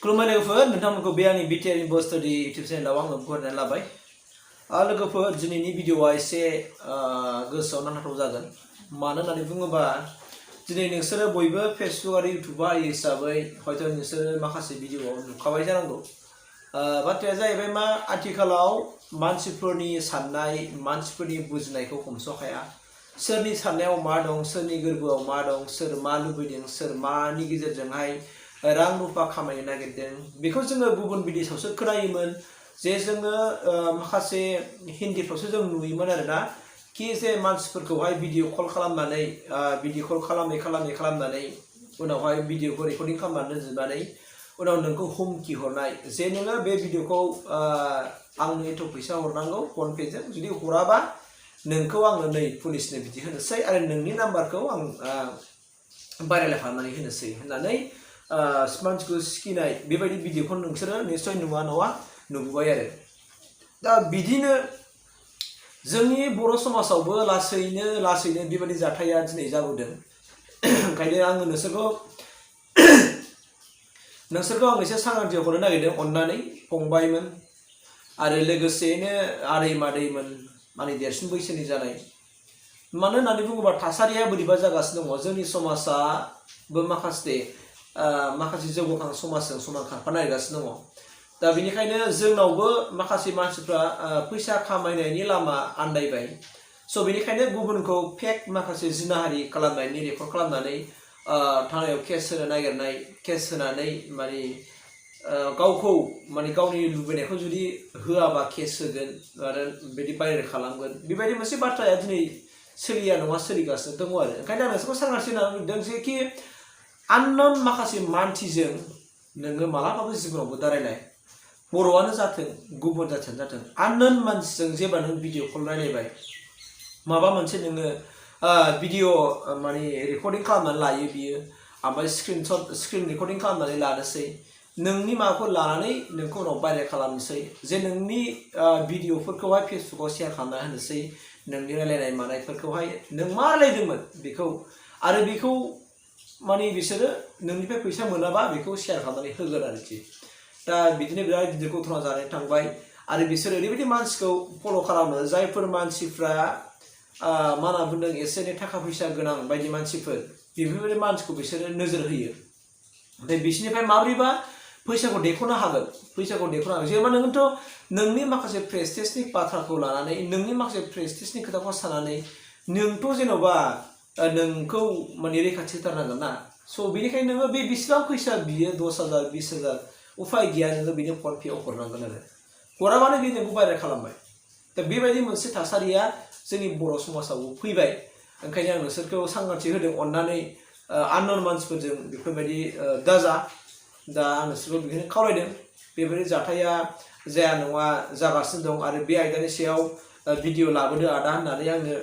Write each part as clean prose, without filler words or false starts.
खुलुमबाय लोगोफोर नोंथांमोनखौ बे आंनि Btrinfostudio YouTube चेनेलाव आङो बरायनानै लाबाय। लोगोफोर दिनैनि भिडिअआ एसे गोसोआव नांथाव जागोन। मानो होननानै बुङोबा दिनै नोंसोरो बयबो फेसबुक आरो इउट्युब बाहायो हिसाबै हयथ' नोंसोरो माखासे भिडिअआव नुखाबाय जानांगौ। बाथ्राया जाहैबाय मा आथिखालाव मानसिफोरनि साननाय मानसिफोरनि बुजिनायखौ हमस'हाया। सोरनि साननायाव मा दं, सोरनि गोरबोआव मा दं, सोर मा लुबैदों, सोर मानि गेजेरजोंहाय रां रुफा खामायनो नागिरदों बेखौ जोङो गुबुन भिडिअआवसो खोनायोमोन जे जोङो माखासे हिन्दीफ्रावसो जों नुयोमोन आरोना कि जे मानसिफोरखौहाय भिडिअ कल खालामनानै भिडिअ कल खालामनानै उनावहाय भिडिअखौ रेकर्डिं खालामनानै दोनजोबनानै उनाव नोंखौ हुमखि हरनाय जे नोङो बे भिडिअखौ आंनो एथ' फैसा हरनांगौ फन पेजों जुदि हराबा नोंखौ आङो नै पुलिसनो बिदि होनोसै आरो नोंनि नाम्बारखौ आं भाइरेल खालामनानै होनोसै होननानै मानसिखौ सिगिनाय बेबायदि भिडिअखौ नोंसोरो निश्चय नङा नुबोबाय आरो दा बिदिनो जोंनि बर' समाजावबो लासैनो बेबायदि जाथाया दिनै जाबोदों। ओंखायनो आङो नोंसोरखौ आं एसे सांग्रांथि हरनो नागिरदों अननानै फंबायमोन आरो लोगोसेयैनो आदै मादैमोन आंनि देरसिन बैसोनि जानाय। मानो होननानै बुङोबा थासारिया बोरैबा जागासिनो दङ जोंनि समाजाबो माखासे जौगाखां समाजजों समान खारफानो नागिरगासिनो दङ। दा बेनिखायनो जोंनावबो माखासे मानसिफ्रा फैसा खामायनायनि लामा आन्दायबाय। स' बेनिखायनो गुबुनखौ फेक माखासे जिनाहारि खालामनायनि रेकर्ड खालामनानै थानायाव केस होनो नागिरनाय केस होनानै माने गावखौ माने गावनि लुबैनायखौ जुदि होआबा केस होगोन आरो बिदि भाइरेल खालामगोन बेबायदि मोनसे बाथ्राया दिनै सोलिया नङा सोलिगासिनो दङ आरो ओंखायनो आं नोंसोरखौ सांग्रांथि होनानै बुंदों जे कि आननोन माखासे मानसिजों नोङो मालाबाबो जिबनावबो दारायनाय बर'आनो जाथों गुबुन जाथियानो जाथों आननोन मानसिजों जेब्ला नों भिडिअ कल रायलायबाय माबा मोनसे नोङो भिडिअ माने रेकर्डिं खालामनानै लायो बियो ओमफ्राय स्क्रिन रेकर्डिं खालामनानै लानोसै नोंनि माबाखौ लानानै नोंखौ उनाव भाइरेल खालामनोसै जे नोंनि भिडिअफोरखौहाय फेसबुकाव शेयार खालामना होनोसै नोंनि रायलायनाय मानायफोरखौहाय नों मा रायलायदोंमोन बेखौ आरो बेखौ माने बिसोरो नोंनिफ्राय फैसा मोनाबा बेखौ शेयार खालामनानै होगोन आरोखि। दा बिदिनो बिराद गिदिर घटना जानानै थांबाय आरो बिसोर ओरैबायदि मानसिखौ फल' खालामो जायफोर मानसिफ्रा मा होनना बुंदों एसे एनै थाखा फैसा गोनां बायदि मानसिफोर बेफोरबायदि मानसिखौ बिसोरो नोजोर होयो। ओमफ्राय बिसोरनिफ्राय माब्रैबा फैसाखौ देख'नो हागोन जेनेबा नोंथ' नोंनि माखासे प्रेस्टिजनि बाथ्राखौ लानानै नोंनि माखासे प्रेस्टिजनि खोथाखौ साननानै नोंथ' जेन'बा नोंखौ माने रैखाथि होथारनांगोन ना। स' बेनिखायनो नोङो बे बेसेबां फैसा बियो 10,000 20,000 उफाय गैया नोङो बेनो फन पेआव हरनांगोन आरो हराबानो बे नोंखौ भाइरेल खालामबाय। दा बेबायदि मोनसे थासारिया जोंनि बर' समाजावबो फैबाय। ओंखायनो आं नोंसोरखौ सांग्रांथि होदों अननानै आननोन मानसिफोरजों बेफोरबायदि दाजा। दा आं नोंसोरखौ बेखौनो खावलायदों बेबायदि जाथाया जाया नङा जागासिनो दं आरो बे आयदानि सायाव भिडिअ लाबोदो आदा होननानै आंनो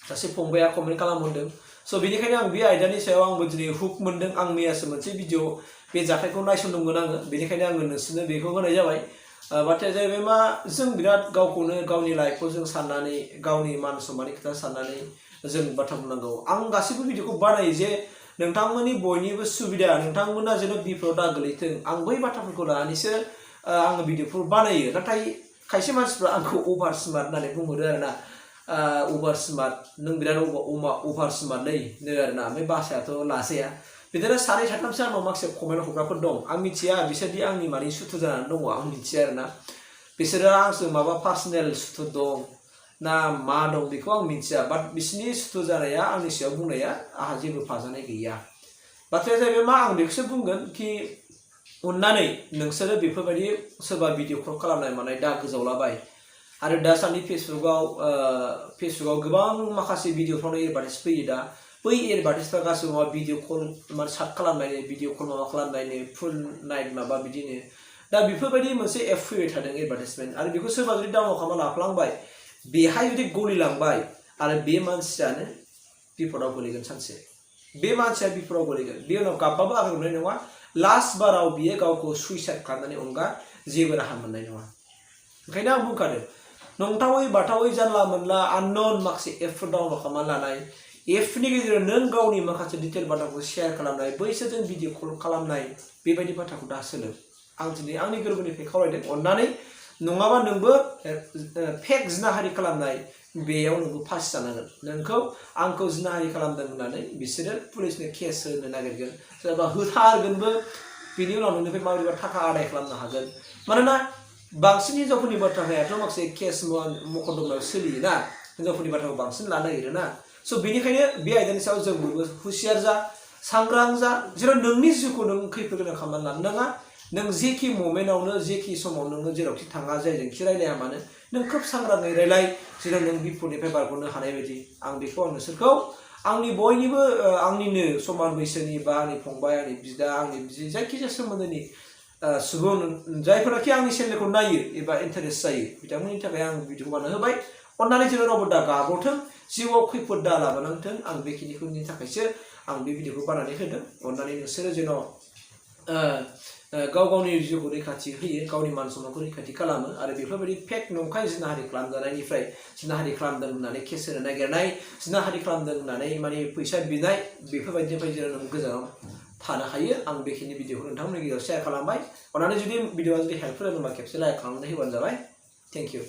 सासे फंबाया कमेन्ट खालामहरदों। स' बेनिखायनो आं बे आयदानि सायाव आंबो दिनै हुक मोनदों आं मैयासो मोनसे भिडिअ बे जाथायखौ नायसनदोंमोन आङो बेनिखायनो आङो नोंसोरनो बेखौ होनाय जाबाय। बाथ्राया जाहैबाय मा जों बिराद गावखौनो गावनि लाइफखौ जों साननानै गावनि मान सम्माननि खोथा साननानै जों बाथ्रा बुंनांगौ। आं गासैबो भिडिअखौ बानायो जे नोंथांमोननि बयनिबो सुबिदा नोंथांमोना जेन बिफदाव दा गोलैथों आं बै बाथ्राफोरखौ लानानैसो आङो भिडिअफोर बानायो। नाथाय खायसे मानसिफ्रा आंखौ अभार स्मार्ट होननानै बुंहरो आरोना अभार स्मार्ट नों बिराद अभार स्मार्टलै नो आरोना ओमफ्राय भाषायाथ' लाजाया बिदिनो सानै साथामसो आंनाव माखासे कमेन्ट हरग्राफोर दं आं मिथिया बिसोरदि आंनि माने सुथुर जानानै दङ आं मिथिया आरोना बिसोरो आंजों माबा पार्सनेल सुथुर दं ना मा दं बेखौ आं मिथिया बाट बिसोरनि सुथुर जानाया आंनि सायाव बुंनाया आंहा जेबो फाजानाय गैया। बाथ्राया जाहैबाय मा आं बेखौसो बुंगोन कि अननानै नोंसोरो बेफोरबायदि सोरबा भिडिअ कल खालामनाय मानाय दा गोजावलाबाय आरो दासान्दि फेसबुकाव गोबां माखासे भिडिअफ्रावनो एडभार्टाइज फैयो। दा बै एडभार्टाइजफ्रा गासिबो माबा भिडिअ कल माने सार्ट खालामनायनि भिडिअ कल माबा खालामनायनि फुल नाइट माबा बिदिनो दा बेफोरबायदि मोनसे एप फैबाय थादों एडभार्टाइजमेन्ट आरो बेखौ सोरबा जुदि डाउनलड खालामना लाफ्लांबाय बेहाय जुदि गलिलांबाय आरो बे मानसियानो बिपदाव गोलैगोन सानसे बे मानसिया बिपदाव गोलैगोन बे उनाव गाबबाबो आगोल मोननाय नङा लास्ट बाराव बियो गावखौ सुइसाइड खालामनायनि अनगा जेबो राहा मोननाय नङा। ओंखायनो आं बुंखादों नंथावै बाथावै जानला मोनला आननोन माखासे एपफोर डाउनलड खालामना लानाय एपनि गेजेरजों नों गावनि माखासे डिटेल बाथ्राखौ शेयार खालामनाय बैसोरजों भिडिअ कल खालामनाय बेबायदि बाथ्राखौ दा सोलों आं दिनै आंनि गोरबोनिफ्राय खावलायदों अननानै नङाबा नोंबो फेक जिनाहारि खालामनाय बेयाव नोंबो फासि जानांगोन नोंखौ आंखौ जिनाहारि खालामदों होननानै बिसोरो पुलिसनो केस होनो नागिरगोन सोरबा होथारगोनबो बिनि उनाव नोंनिफ्राय माबोरैबा थाखा आदाय खालामनो हागोन मानोना बांसिन हिनजावफोरनि बाथ्रायाथ' माखासे केस मकद्दमायाव सोलियोना हिनजावफोरनि बाथ्राखौ बांसिन लानो नागिरोना स' बेनिखायनो बे आयदानि सायाव जों बयबो हुसियार जा सांग्रां जा जेराव नोंनि जिउखौ नों खैफोद गोनां खालामनानै लानो नाङा नों जेखि ममेन्टआवनो जेखि समाव नोङो जेरावखि थाङा जायजोंखि रायलाया मानो नों खोब सांग्राङै रायलाय जेराव नों बिपदनिफ्राय बारग'नो हानाय बायदि आं बेखौ आं नोंसोरखौ आंनि बयनिबो आंनिनो समान बैसोनि बा आंनि फंबाय आंनि बिदा आंनि बिदि जायखिजाया सोमोन्दोनि सुबुं जायफोराखि आंनि चेनेलखौ नायो एबा इन्टारेस्ट जायो बिथांमोननि थाखाय आं भिडिअ बानायना होबाय अन्नानै जेराव रावबो दा गाब्रथों जिउआव खैफोद दा लाबोनांथों आं बेखिनिखौनि थाखायसो आं बे भिडिअखौ बानायनानै होदों अन्नानै नोंसोरो जेन' गाव गावनि जिउखौ रैखाथि होयो गावनि मान सन्मानखौ रैखाथि खालामो आरो बेफोरबायदि फेक नंखाय जिनाहारि खालामजानायनिफ्राय जिनाहारि खालामदों होननानै केस होनो नागिरनाय जिनाहारि खालामदों होननानै माने फैसा बिनाय बेफोरबायदिनिफ्राय जेराव नों गोजानाव थानो हायो आं बेखिनि भिडिअखौ नोंथांमोननि गेजेराव शेयार खालामबाय अन्नानै जुदि भिडिअआ जुदि हेल्पफुल जादोंबा खेबसे लाइक खालामनानै होबानो जाबाय थेंक इउ